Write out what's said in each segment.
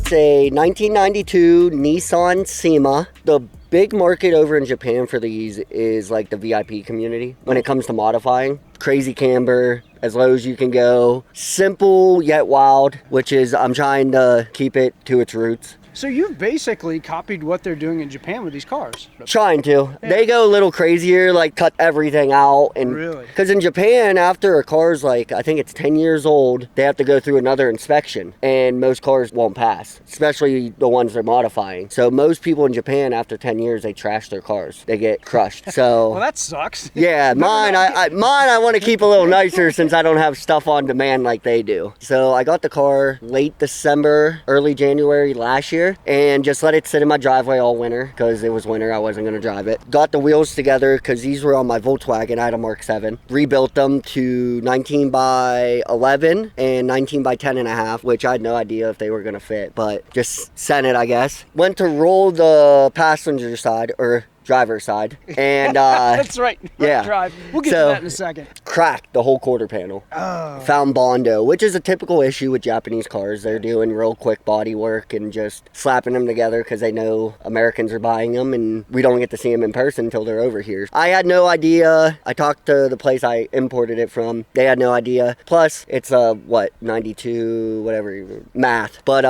It's a 1992 Nissan Cima. The big market over in Japan for these is like the VIP community when it comes to modifying. Crazy camber, as low as you can go. Simple yet wild, which is I'm trying to keep it to its roots. So you've basically copied what they're doing in Japan with these cars. Trying to. Yeah. They go a little crazier, like cut everything out. And really? Because in Japan, after a car's like, I think it's 10 years old, they have to go through another inspection. And most cars won't pass, especially the ones they're modifying. So most people in Japan, after 10 years, they trash their cars. They get crushed. So well, that sucks. Yeah, mine I want to keep a little nicer since I don't have stuff on demand like they do. So I got the car late December, early January last year. And just let it sit in my driveway all winter because it was winter. I wasn't going to drive it. Got the wheels together because these were on my Volkswagen. I had a Mark 7. Rebuilt them to 19 by 11 and 19 by 10 and a half, which I had no idea if they were going to fit, but just sent it, I guess. Went to roll the passenger side, or driver's side, and that's right. Yeah, drive. We'll get to that in a second. Cracked the whole quarter panel. Oh. Found Bondo, which is a typical issue with Japanese cars. They're doing real quick body work and just slapping them together because they know Americans are buying them, and we don't get to see them in person until they're over here. I had no idea. I talked to the place I imported it from. They had no idea. Plus, it's 92, whatever, math. But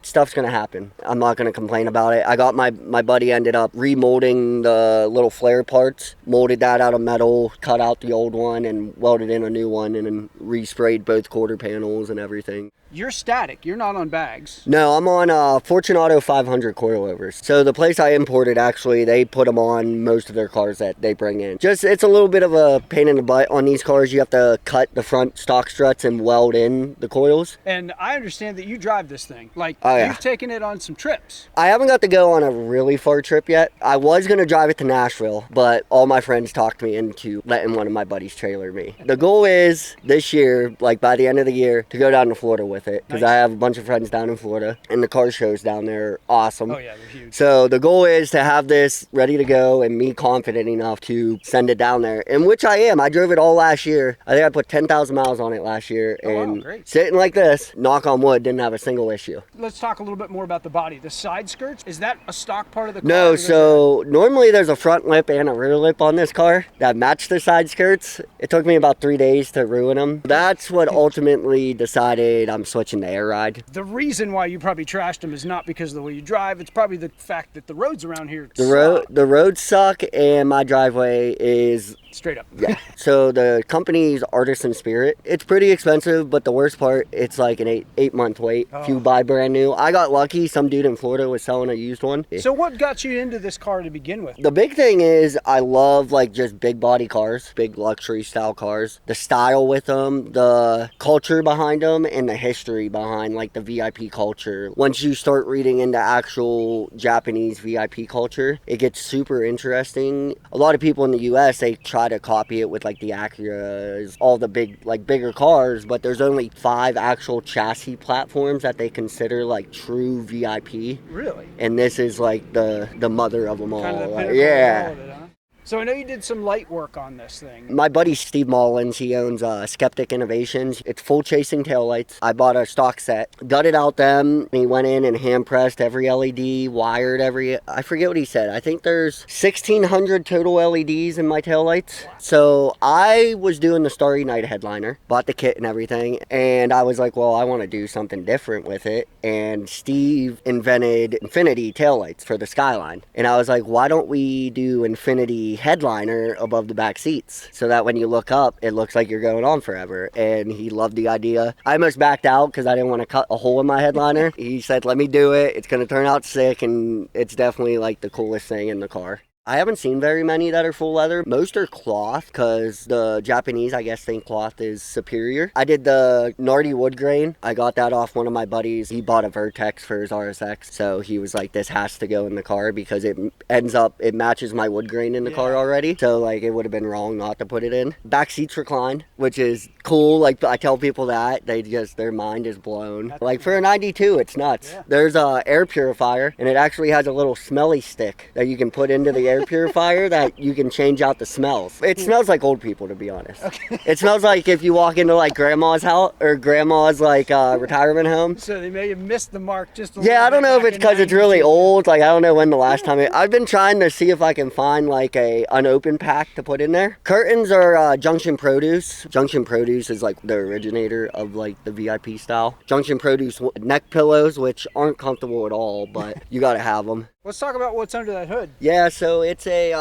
stuff's gonna happen. I'm not gonna complain about it. I got my buddy ended up remolding the little flare parts, molded that out of metal, cut out the old one and welded in a new one, and then resprayed both quarter panels and everything. You're static. You're not on bags. No, I'm on Fortunato 500 coilovers. So the place I imported, actually, they put them on most of their cars that they bring in. Just, it's a little bit of a pain in the butt on these cars. You have to cut the front stock struts and weld in the coils. And I understand that you drive this thing. Like, oh, yeah. You've taken it on some trips. I haven't got to go on a really far trip yet. I was going to drive it to Nashville, but all my friends talked me into letting one of my buddies trailer me. The goal is this year, like by the end of the year, to go down to Florida with it, because nice. I have a bunch of friends down in Florida, and the car shows down there are awesome. Oh yeah, they're huge. So the goal is to have this ready to go and me confident enough to send it down there, and which I am. I drove it all last year. I think I put 10,000 miles on it last year, and wow, sitting like this, knock on wood, didn't have a single issue. Let's talk a little bit more about the body. The side skirts, is that a stock part of the car? No, so normally there's a front lip and a rear lip on this car that match the side skirts. It took me about 3 days to ruin them. That's what ultimately decided I'm switching to air ride. The reason why you probably trashed them is not because of the way you drive. It's probably the fact that the roads around here suck. The roads suck, and my driveway is straight up. Yeah. So the company's Artisan Spirit. It's pretty expensive, but the worst part, it's like an 8-month wait if you buy brand new. I got lucky. Some dude in Florida was selling a used one. So what got you into this car to begin with? The big thing is I love like just big body cars, big luxury style cars. The style with them, the culture behind them, and the history behind like the VIP culture. Once you start reading into actual Japanese VIP culture, it gets super interesting. A lot of people in the US, they try to copy it with like the Acuras, all the bigger cars, but there's only 5 actual chassis platforms that they consider like true VIP. Really? And this is like the mother of them all. Kind of the like, yeah. of it, huh? So I know you did some light work on this thing. My buddy Steve Mullins, he owns Skeptic Innovations. It's full chasing taillights. I bought a stock set, gutted out them. He went in and hand pressed every LED, wired every, I forget what he said. I think there's 1,600 total LEDs in my taillights. So I was doing the Starry Night headliner, bought the kit and everything. And I was like, well, I want to do something different with it. And Steve invented infinity taillights for the Skyline. And I was like, why don't we do infinity headliner above the back seats so that when you look up it looks like you're going on forever? And he loved the idea. I almost backed out because I didn't want to cut a hole in my headliner. He said, let me do it, it's going to turn out sick, and it's definitely like the coolest thing in the car. I haven't seen very many that are full leather. Most are cloth because the Japanese, I guess, think cloth is superior. I did the Nardi wood grain. I got that off one of my buddies. He bought a Vertex for his RSX. So he was like, this has to go in the car because it matches my wood grain in the car already. So like it would have been wrong not to put it in. Back seats reclined, which is cool. Like I tell people that, their mind is blown. Like for a 92, it's nuts. Yeah. There's a air purifier, and it actually has a little smelly stick that you can put into the air air purifier that you can change out the smells. It smells like old people, to be honest. Okay. It smells like if you walk into like grandma's house or grandma's like retirement home. So they may have missed the mark just a little Yeah, I don't bit know if back it's in because it's really 92. old. Like, I don't know when the last time I've been trying to see if I can find like a unopened pack to put in there. Curtains are Junction Produce. Junction Produce is like the originator of like the VIP style. Junction Produce neck pillows, which aren't comfortable at all, but you gotta have them. Let's talk about what's under that hood. Yeah, so it's a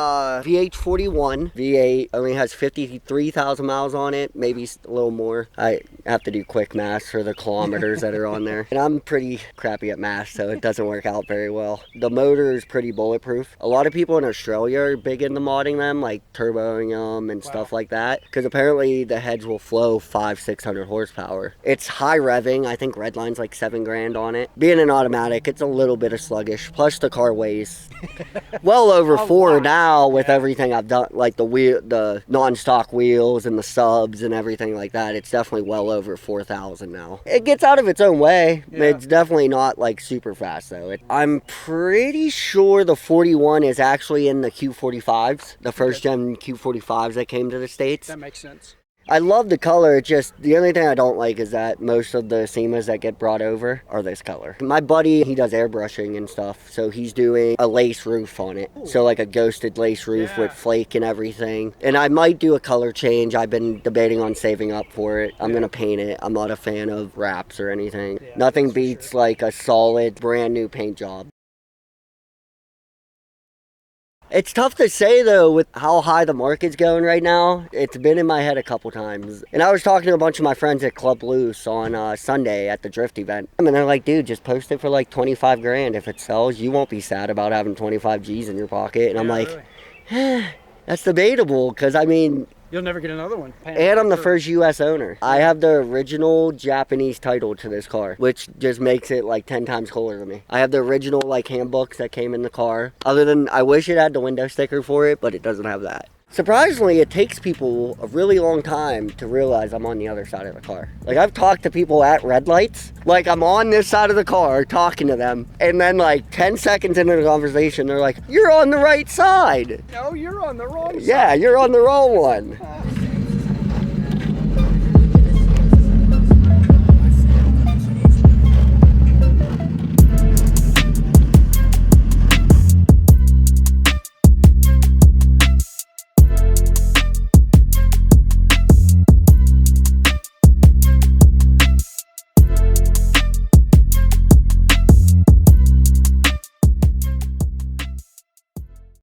V8 41. V8 only has 53,000 miles on it, maybe a little more. I have to do quick math for the kilometers that are on there. And I'm pretty crappy at math, so it doesn't work out very well. The motor is pretty bulletproof. A lot of people in Australia are big into modding them, like turboing them and stuff like that, because apparently the heads will flow 500-600 horsepower. It's high revving. I think Redline's like $7,000 on it. Being an automatic, it's a little bit of sluggish. Plus the car weighs well over 4 now with everything I've done, like the non-stock wheels and the subs and everything like that. It's definitely well over 4,000 now. It gets out of its own way. Yeah. It's definitely not like super fast though. I'm pretty sure the 41 is actually in the Q45s, the first gen Q45s that came to the States. That makes sense. I love the color. It's just the only thing I don't like is that most of the Cimas that get brought over are this color. My buddy, he does airbrushing and stuff, so he's doing a lace roof on it. So like a ghosted lace roof with flake and everything. And I might do a color change. I've been debating on saving up for it. I'm gonna paint it. I'm not a fan of wraps or anything. Nothing beats like a solid brand new paint job. It's tough to say though with how high the market's going right now. It's been in my head a couple times. And I was talking to a bunch of my friends at Club Loose on Sunday at the drift event. And they're like, dude, just post it for like 25 grand. If it sells, you won't be sad about having 25 G's in your pocket. And I'm like, that's debatable, because I mean, you'll never get another one. And I'm the first U.S. owner. I have the original Japanese title to this car, which just makes it like 10 times cooler to me. I have the original like handbooks that came in the car. Other than, I wish it had the window sticker for it, but it doesn't have that. Surprisingly, it takes people a really long time to realize I'm on the other side of the car. Like, I've talked to people at red lights. Like, I'm on this side of the car talking to them, and then like 10 seconds into the conversation, they're like, you're on the right side. No, you're on the wrong side. Yeah, you're on the wrong one.